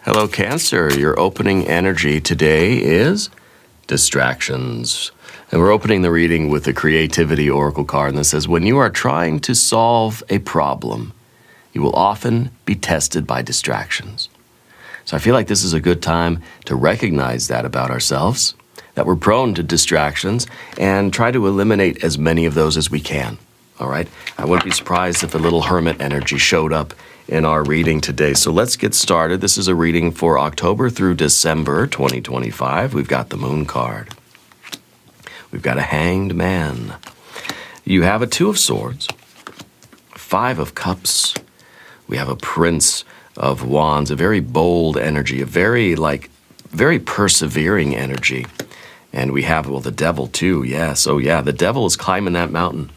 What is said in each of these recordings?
Hello, Cancer. Your opening energy today is distractions. And we're opening the reading with the Creativity Oracle card, and it says, when you are trying to solve a problem, you will often be tested by distractions. So I feel like this is a good time to recognize that about ourselves, that we're prone to distractions, and try to eliminate as many of those as we can. All right? I wouldn't be surprised if a little hermit energy showed up in our reading today. So let's get started. This is a reading for October through December 2025. We've got the Moon card. We've got a Hanged Man. You have a Two of Swords, Five of Cups. We have a Prince of Wands, a very bold energy, a very persevering energy. And we have, well, the Devil too. Yeah, so yeah, the Devil is climbing that mountain,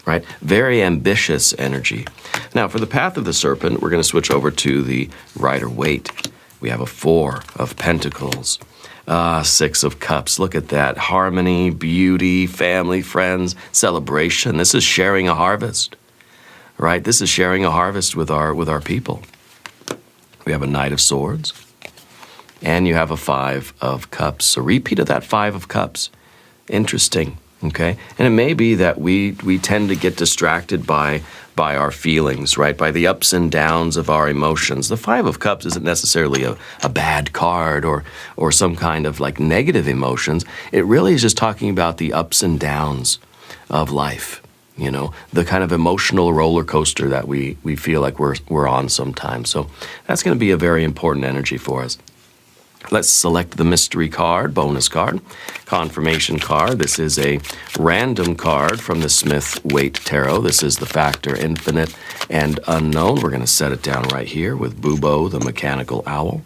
right? Very ambitious energy. Now, for the Path of the Serpent, we're going to switch over to the Rider-Waite. We have a Four of Pentacles, Six of Cups. Look at that. Harmony, beauty, family, friends, celebration. This is sharing a harvest, right? This is sharing a harvest with our people. We have a Knight of Swords, and you have a Five of Cups. So repeat of that Five of Cups. Interesting. Okay, and it may be that we tend to get distracted by our feelings, right? By the ups and downs of our emotions. The Five of Cups isn't necessarily a bad card or some kind of like negative emotions. It really is just talking about the ups and downs of life. You know, the kind of emotional roller coaster that we feel like we're on sometimes. So that's going to be a very important energy for us. Let's select the mystery card, bonus card, confirmation card. This is a random card from the Smith-Waite Tarot. This is the factor infinite and unknown. We're going to set it down right here with Bubo, the mechanical owl,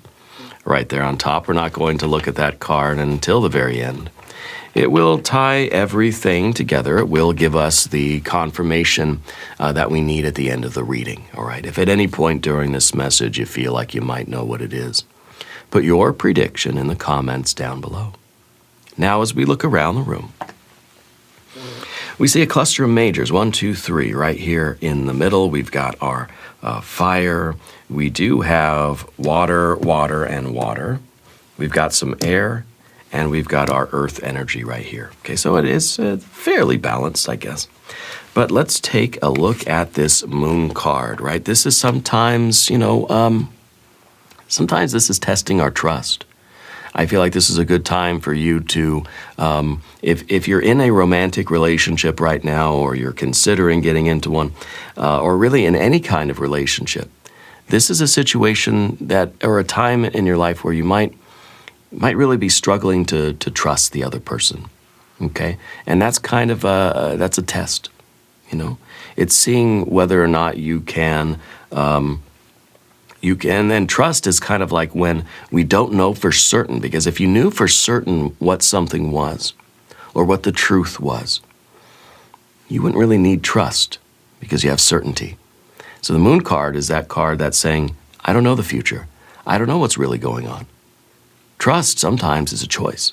right there on top. We're not going to look at that card until the very end. It will tie everything together. It will give us the confirmation that we need at the end of the reading, all right? If at any point during this message you feel like you might know what it is, put your prediction in the comments down below. Now, as we look around the room, we see a cluster of majors, 1, 2, 3. Right here in the middle, we've got our fire. We do have water, water, and water. We've got some air, and we've got our earth energy right here. Okay, so it is fairly balanced, I guess. But let's take a look at this Moon card, right? This is sometimes, sometimes this is testing our trust. I feel like this is a good time for you to, if you're in a romantic relationship right now, or you're considering getting into one, or really in any kind of relationship, this is a situation or a time in your life where you might really be struggling to trust the other person, okay? And that's kind of that's a test, you know? It's seeing whether or not you can, then trust is kind of like when we don't know for certain, because if you knew for certain what something was or what the truth was, you wouldn't really need trust because you have certainty. So the Moon card is that card that's saying, I don't know the future. I don't know what's really going on. Trust sometimes is a choice,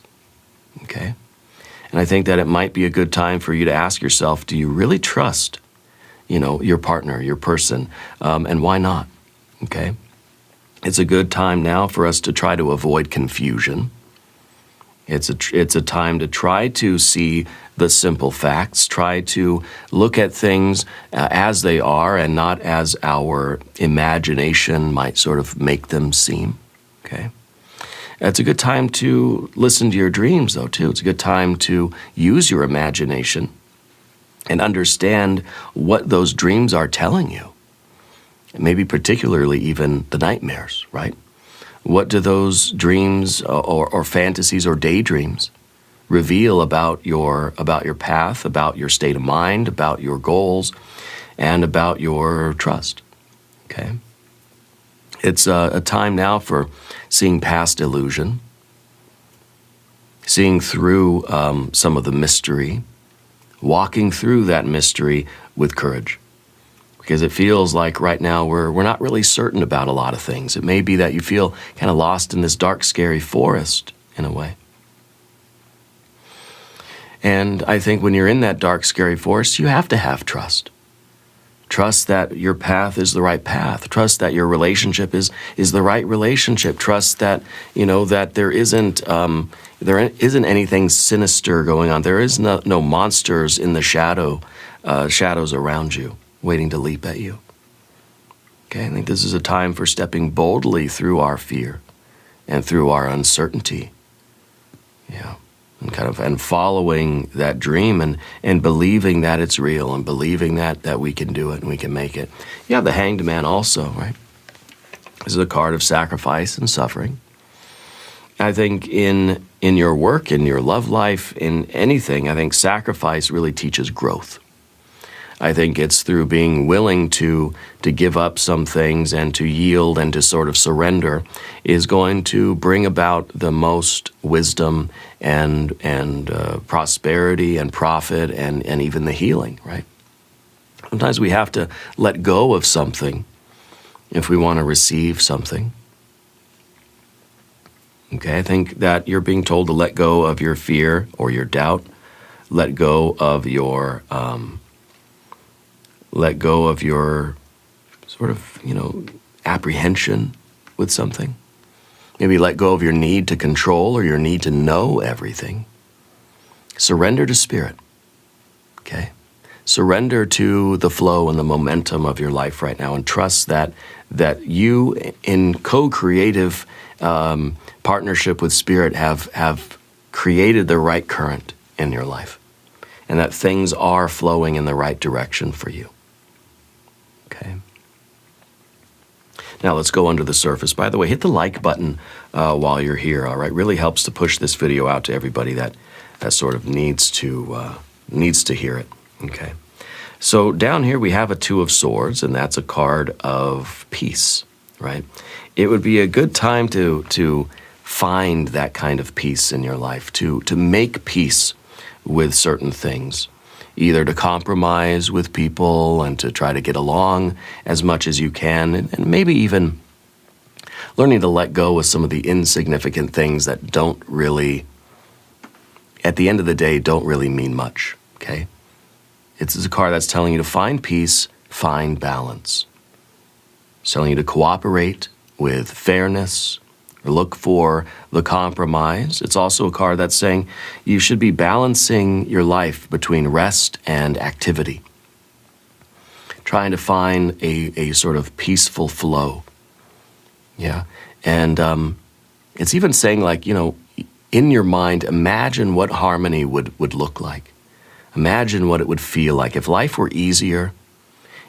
okay? And I think that it might be a good time for you to ask yourself, do you really trust, your partner, your person, and why not? Okay, it's a good time now for us to try to avoid confusion. It's a time to try to see the simple facts, try to look at things as they are and not as our imagination might sort of make them seem, okay? It's a good time to listen to your dreams, though, too. It's a good time to use your imagination and understand what those dreams are telling you. Maybe particularly even the nightmares, right? What do those dreams or fantasies or daydreams reveal about your path, about your state of mind, about your goals, and about your trust, okay? It's a time now for seeing past illusion, seeing through some of the mystery, walking through that mystery with courage. Because it feels like right now we're not really certain about a lot of things. It may be that you feel kind of lost in this dark, scary forest in a way. And I think when you're in that dark, scary forest, you have to have trust. Trust that your path is the right path. Trust that your relationship is the right relationship. Trust that, that there isn't anything sinister going on. There is no monsters in the shadows around you waiting to leap at you. Okay, I think this is a time for stepping boldly through our fear and through our uncertainty. Yeah. And following that dream and believing that it's real and believing that we can do it and we can make it. You have the Hanged Man also, right? This is a card of sacrifice and suffering. I think in your work, in your love life, in anything, I think sacrifice really teaches growth. I think it's through being willing to give up some things and to yield and to sort of surrender is going to bring about the most wisdom and prosperity and profit and even the healing, right? Sometimes we have to let go of something if we want to receive something. Okay, I think that you're being told to let go of your fear or your doubt, let go of your sort of, apprehension with something. Maybe let go of your need to control or your need to know everything. Surrender to Spirit, okay? Surrender to the flow and the momentum of your life right now and trust that you, in co-creative partnership with Spirit, have created the right current in your life and that things are flowing in the right direction for you. Okay. Now let's go under the surface. By the way, hit the like button while you're here, all right? Really helps to push this video out to everybody that sort of needs to hear it, okay? So down here we have a Two of Swords, and that's a card of peace, right? It would be a good time to find that kind of peace in your life, to make peace with certain things. Either to compromise with people and to try to get along as much as you can, and maybe even learning to let go of some of the insignificant things that don't really, at the end of the day, don't really mean much, okay? It's a card that's telling you to find peace, find balance. It's telling you to cooperate with fairness, or look for the compromise. It's also a card that's saying you should be balancing your life between rest and activity. Trying to find a sort of peaceful flow. Yeah. And it's even saying, like, in your mind, imagine what harmony would look like. Imagine what it would feel like. If life were easier,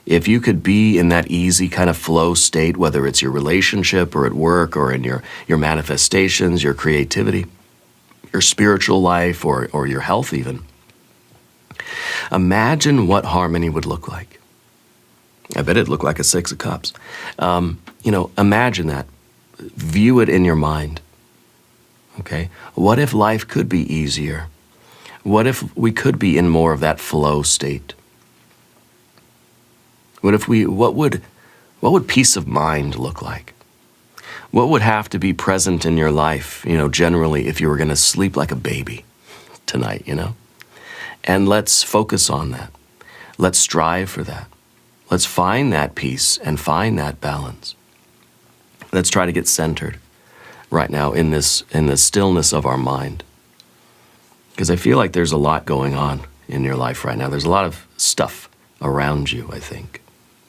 if you could be in that easy kind of flow state, whether it's your relationship or at work or in your manifestations, your creativity, your spiritual life or your health even, imagine what harmony would look like. I bet it'd look like a Six of Cups. Imagine that. View it in your mind. Okay? What if life could be easier? What if we could be in more of that flow state? What would peace of mind look like? What would have to be present in your life, generally, if you were going to sleep like a baby tonight, And let's focus on that. Let's strive for that. Let's find that peace and find that balance. Let's try to get centered right now in the stillness of our mind. Because I feel like there's a lot going on in your life right now. There's a lot of stuff around you, I think.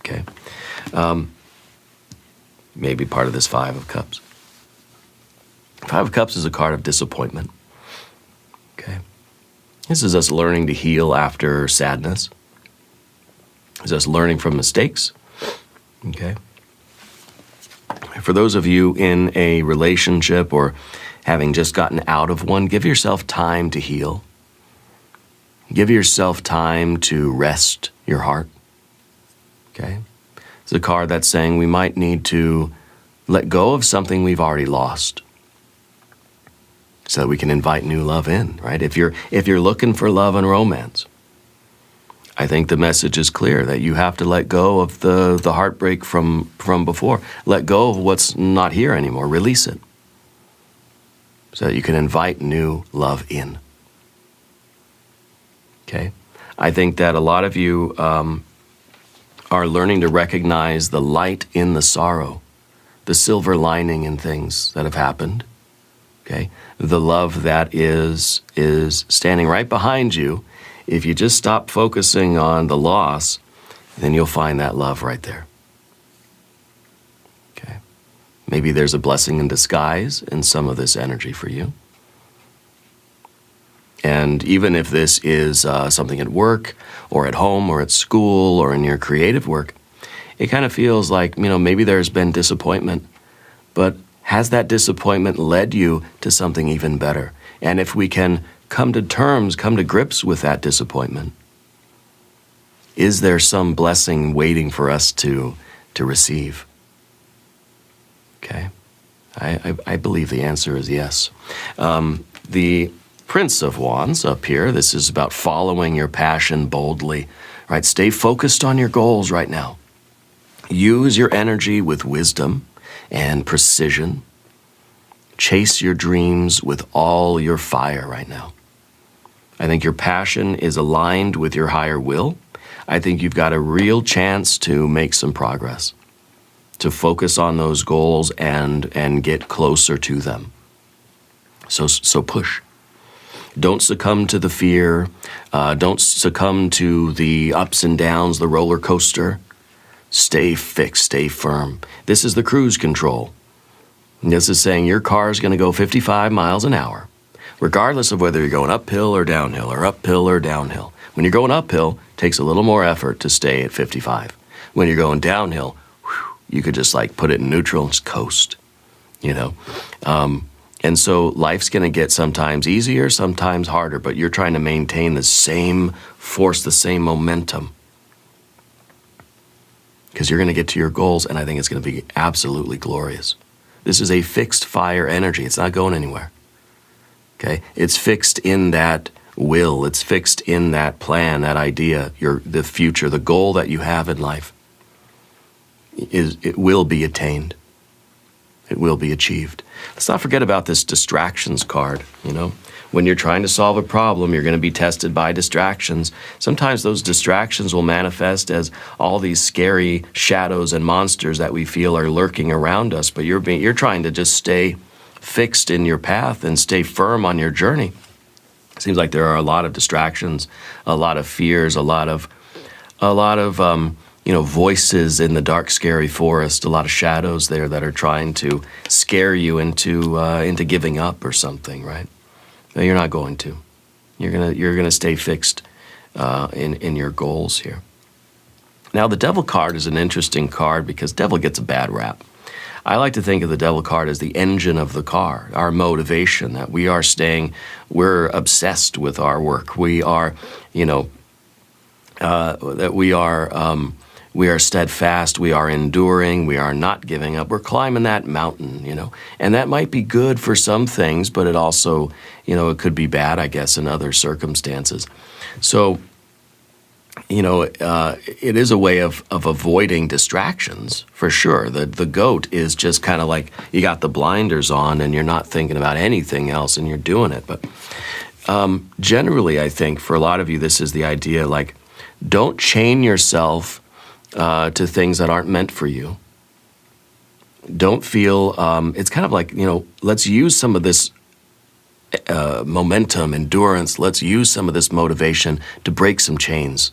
Okay, maybe part of this Five of Cups. Five of Cups is a card of disappointment. Okay, this is us learning to heal after sadness. This is us learning from mistakes. Okay, for those of you in a relationship or having just gotten out of one, give yourself time to heal. Give yourself time to rest your heart. Okay? It's a card that's saying we might need to let go of something we've already lost so that we can invite new love in, right? If you're looking for love and romance, I think the message is clear that you have to let go of the heartbreak from before. Let go of what's not here anymore. Release it so that you can invite new love in. Okay? I think that a lot of you are learning to recognize the light in the sorrow, the silver lining in things that have happened, okay? The love that is standing right behind you. If you just stop focusing on the loss, then you'll find that love right there. Okay? Maybe there's a blessing in disguise in some of this energy for you. And even if this is something at work or at home or at school or in your creative work, it kind of feels like, maybe there's been disappointment, but has that disappointment led you to something even better? And if we can come to grips with that disappointment, is there some blessing waiting for us to receive? Okay, I believe the answer is yes. The Prince of Wands up here, this is about following your passion boldly, right? Stay focused on your goals right now. Use your energy with wisdom and precision. Chase your dreams with all your fire right now. I think your passion is aligned with your higher will. I think you've got a real chance to make some progress, to focus on those goals and get closer to them. So push. Don't succumb to the fear. Don't succumb to the ups and downs, the roller coaster. Stay fixed, stay firm. This is the cruise control. This is saying your car is going to go 55 miles an hour, regardless of whether you're going uphill or downhill, or uphill or downhill. When you're going uphill, it takes a little more effort to stay at 55. When you're going downhill, you could just put it in neutral and just coast, And so life's going to get sometimes easier, sometimes harder, but you're trying to maintain the same force, the same momentum. Because you're going to get to your goals, and I think it's going to be absolutely glorious. This is a fixed fire energy. It's not going anywhere. Okay? It's fixed in that will. It's fixed in that plan, that idea, the future, the goal that you have in life. It will be attained. It will be achieved. Let's not forget about this distractions card, When you're trying to solve a problem, you're going to be tested by distractions. Sometimes those distractions will manifest as all these scary shadows and monsters that we feel are lurking around us, but you're trying to just stay fixed in your path and stay firm on your journey. It seems like there are a lot of distractions, a lot of fears, a lot of voices in the dark, scary forest, a lot of shadows there that are trying to scare you into giving up or something, right? No, you're not going to. You're gonna stay fixed in your goals here. Now, the Devil card is an interesting card because Devil gets a bad rap. I like to think of the Devil card as the engine of the car, our motivation, that we're obsessed with our work. We are, that we are steadfast, we are enduring, we are not giving up. We're climbing that mountain, And that might be good for some things, but it also, it could be bad, I guess, in other circumstances. So, it is a way of avoiding distractions, for sure. The goat is just kind of like you got the blinders on and you're not thinking about anything else and you're doing it. But generally, I think for a lot of you, this is the idea, don't chain yourself to things that aren't meant for you. Don't feel, it's kind of like, let's use some of this momentum, endurance, let's use some of this motivation to break some chains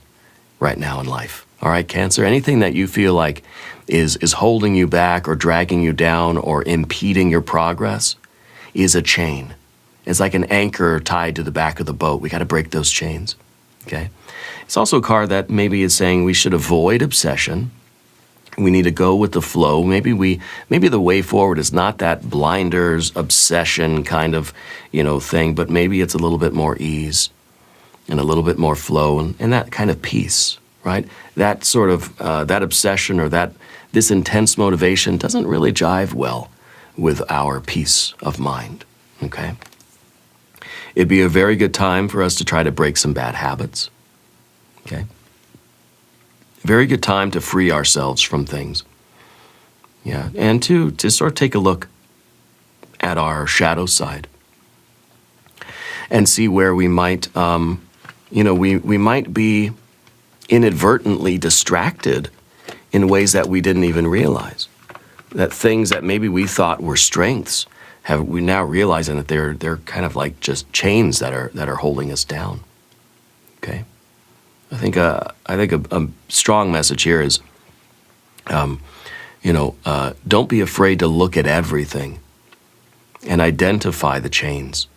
right now in life. All right, Cancer, anything that you feel like is holding you back or dragging you down or impeding your progress is a chain. It's like an anchor tied to the back of the boat. We got to break those chains, okay? It's also a card that maybe is saying we should avoid obsession. We need to go with the flow. Maybe the way forward is not that blinders, obsession kind of, thing, but maybe it's a little bit more ease and a little bit more flow and that kind of peace, right? That sort of, that obsession or this intense motivation doesn't really jive well with our peace of mind, okay? It'd be a very good time for us to try to break some bad habits, okay? Very good time to free ourselves from things. Yeah, and to sort of take a look at our shadow side and see where we might, we might be inadvertently distracted in ways that we didn't even realize. That things that maybe we thought were strengths, we now realizing that they're kind of like just chains that are holding us down. Okay, I think a strong message here is, don't be afraid to look at everything and identify the chains,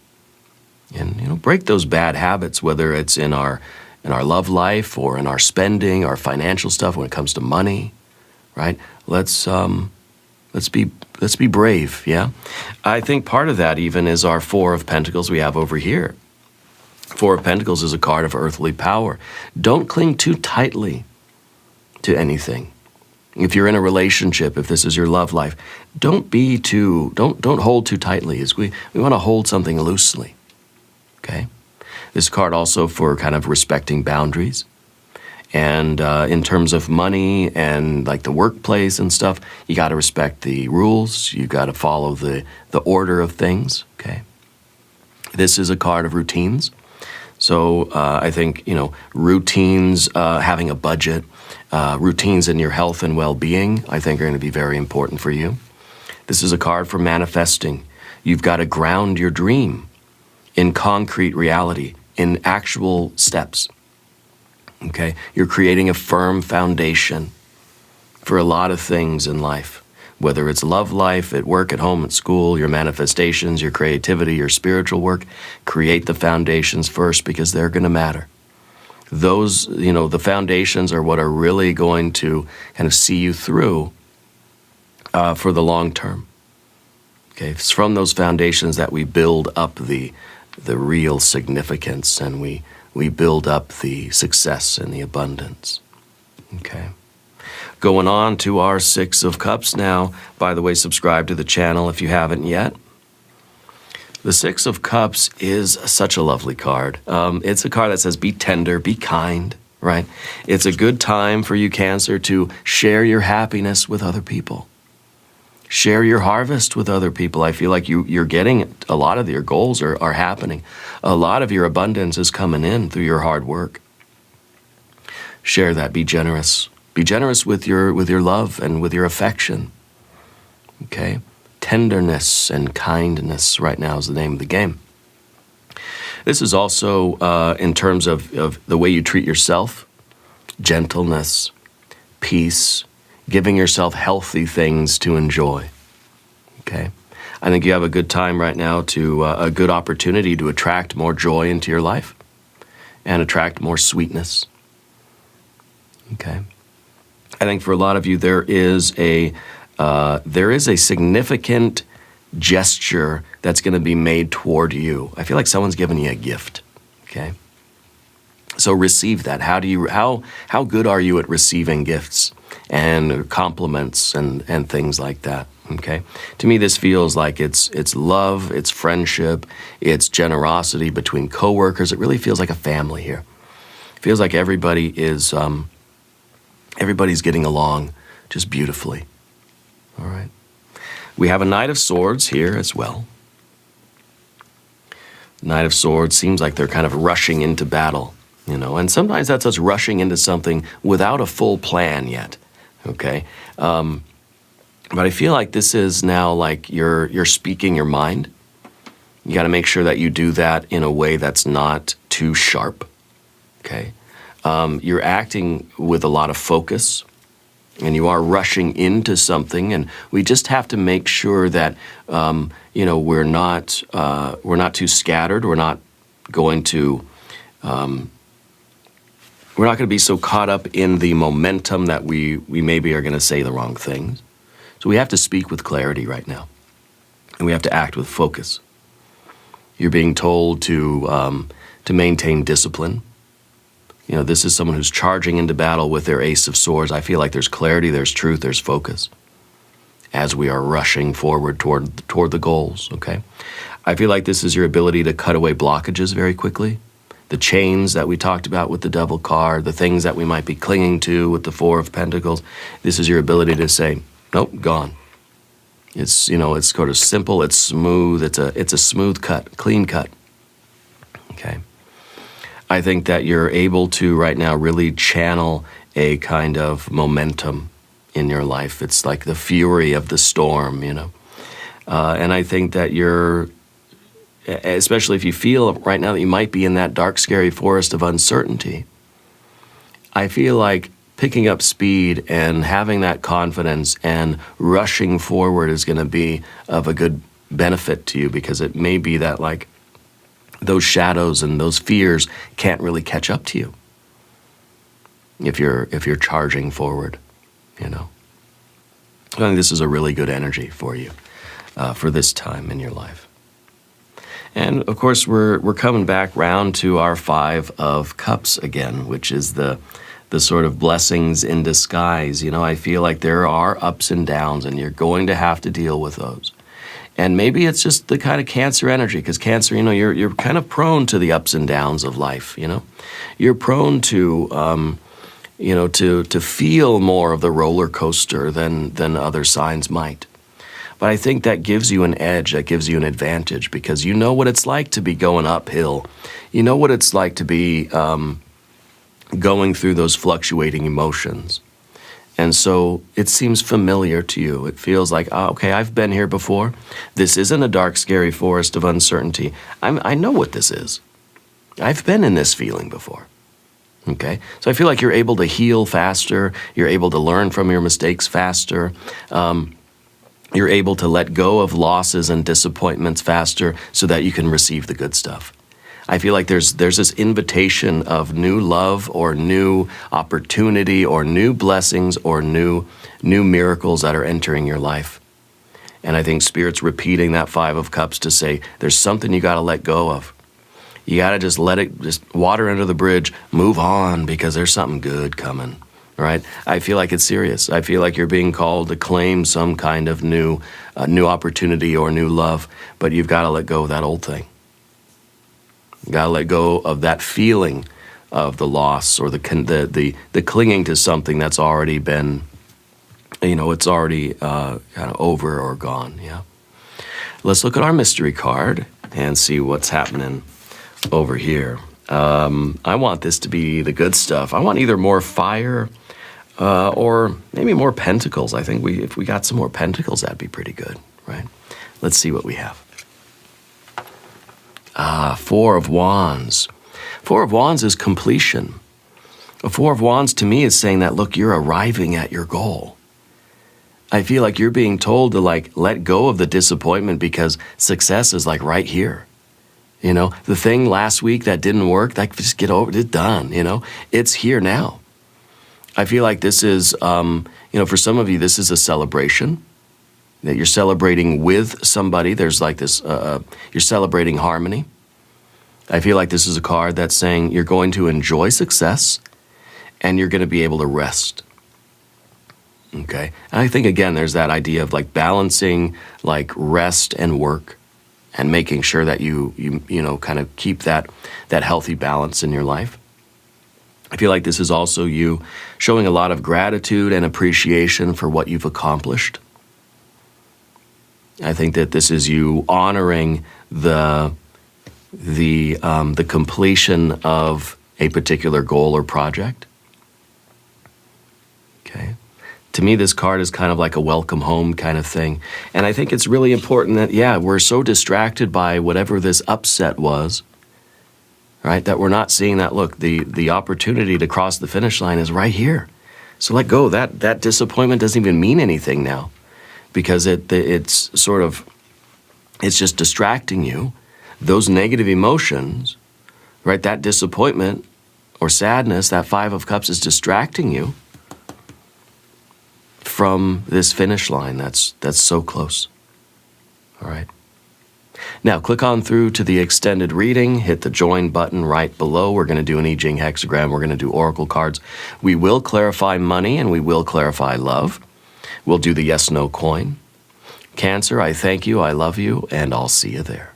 and break those bad habits, whether it's in our love life or in our spending, our financial stuff when it comes to money, right? Let's be brave, yeah? I think part of that even is our Four of Pentacles we have over here. Four of Pentacles is a card of earthly power. Don't cling too tightly to anything. If you're in a relationship, if this is your love life, don't hold too tightly. We want to hold something loosely, okay? This card also for kind of respecting boundaries. And in terms of money and like the workplace and stuff, you got to respect the rules. You got to follow the order of things, okay? This is a card of routines. So I think, routines, having a budget, routines in your health and well-being, I think are going to be very important for you. This is a card for manifesting. You've got to ground your dream in concrete reality, in actual steps. Okay? You're creating a firm foundation for a lot of things in life, whether it's love life, at work, at home, at school, your manifestations, your creativity, your spiritual work. Create the foundations first because they're going to matter. Those, the foundations are what are really going to kind of see you through for the long term. Okay? It's from those foundations that we build up the real significance, and we build up the success and the abundance. Okay. Going on to our Six of Cups now. By the way, subscribe to the channel if you haven't yet. The Six of Cups is such a lovely card. It's a card that says be tender, be kind, right? It's a good time for you, Cancer, to share your happiness with other people. Share your harvest with other people. I feel like you're getting a lot of your goals are happening. A lot of your abundance is coming in through your hard work. Share that. Be generous. Be generous with your love and with your affection. Okay? Tenderness and kindness right now is the name of the game. This is also in terms of the way you treat yourself, gentleness, peace, giving yourself healthy things to enjoy, okay? I think you have a good time right now a good opportunity to attract more joy into your life and attract more sweetness, okay? I think for a lot of you, there is a significant gesture that's going to be made toward you. I feel like someone's giving you a gift, okay? So receive that. How good are you at receiving gifts and compliments and things like that? Okay. To me, this feels like it's love, it's friendship, it's generosity between coworkers. It really feels like a family here. It feels like everybody's getting along just beautifully. All right. We have a Knight of Swords here as well. Knight of Swords seems like they're kind of rushing into battle. And sometimes that's us rushing into something without a full plan yet, okay? But I feel like this is now like you're speaking your mind. You got to make sure that you do that in a way that's not too sharp, okay? You're acting with a lot of focus, and you are rushing into something, and we just have to make sure that we're not too scattered. We're not going to be so caught up in the momentum that we maybe are going to say the wrong things. So we have to speak with clarity right now, and we have to act with focus. You're being told to maintain discipline. This is someone who's charging into battle with their Ace of Swords. I feel like there's clarity, there's truth, there's focus as we are rushing forward toward the goals, okay? I feel like this is your ability to cut away blockages very quickly. The chains that we talked about with the Devil card, the things that we might be clinging to with the Four of Pentacles. This is your ability to say, nope, gone. It's, it's sort of simple, it's smooth, it's a smooth cut, clean cut, okay? I think that you're able to right now really channel a kind of momentum in your life. It's like the fury of the storm, you know. And I think that you're, especially if you feel right now that you might be in that dark, scary forest of uncertainty, I feel like picking up speed and having that confidence and rushing forward is going to be of a good benefit to you, because it may be that like those shadows and those fears can't really catch up to you if you're charging forward, you know. I think this is a really good energy for you for this time in your life. And of course, we're coming back round to our Five of Cups again, which is the sort of blessings in disguise. You know, I feel like there are ups and downs, and you're going to have to deal with those. And maybe it's just the kind of Cancer energy, because Cancer, you know, you're kind of prone to the ups and downs of life, you know. You're prone to, you know, to feel more of the roller coaster than other signs might. But I think that gives you an edge, that gives you an advantage, because you know what it's like to be going uphill. You know what it's like to be going through those fluctuating emotions. And so it seems familiar to you. It feels like, oh, okay, I've been here before. This isn't a dark, scary forest of uncertainty. I know what this is. I've been in this feeling before. Okay? So I feel like you're able to heal faster. You're able to learn from your mistakes faster. You're able to let go of losses and disappointments faster so that you can receive the good stuff. I feel like there's this invitation of new love or new opportunity or new blessings or new miracles that are entering your life. And I think Spirit's repeating that Five of Cups to say there's something you got to let go of. You got to just let it, just water under the bridge, move on, because there's something good coming, right? I feel like it's serious. I feel like you're being called to claim some kind of new opportunity or new love, but you've got to let go of that old thing. You got to let go of that feeling of the loss or the clinging to something that's already been, you know, it's already kind of over or gone, yeah? Let's look at our mystery card and see what's happening over here. I want this to be the good stuff. I want either more fire or maybe more pentacles. I think if we got some more pentacles, that'd be pretty good, right? Let's see what we have. Four of Wands. Four of Wands is completion. A Four of Wands to me is saying that, look, you're arriving at your goal. I feel like you're being told to like let go of the disappointment because success is like right here. You know, the thing last week that didn't work, like just get over it, it's done, you know, it's here now. I feel like this is, you know, for some of you, this is a celebration. That you're celebrating with somebody. There's like this, you're celebrating harmony. I feel like this is a card that's saying you're going to enjoy success and you're going to be able to rest. Okay? And I think, again, there's that idea of like balancing like rest and work and making sure that you know, kind of keep that healthy balance in your life. I feel like this is also you showing a lot of gratitude and appreciation for what you've accomplished. I think that this is you honoring the completion of a particular goal or project. Okay. To me, this card is kind of like a welcome home kind of thing. And I think it's really important that, yeah, we're so distracted by whatever this upset was, right, that we're not seeing that, look, the opportunity to cross the finish line is right here. So let go. That disappointment doesn't even mean anything now. Because it's sort of, it's just distracting you. Those negative emotions, right, that disappointment or sadness, that Five of Cups is distracting you from this finish line that's so close, all right? Now, click on through to the extended reading, hit the join button right below. We're going to do an I Ching hexagram. We're going to do oracle cards. We will clarify money and we will clarify love. We'll do the yes/no coin. Cancer, I thank you, I love you, and I'll see you there.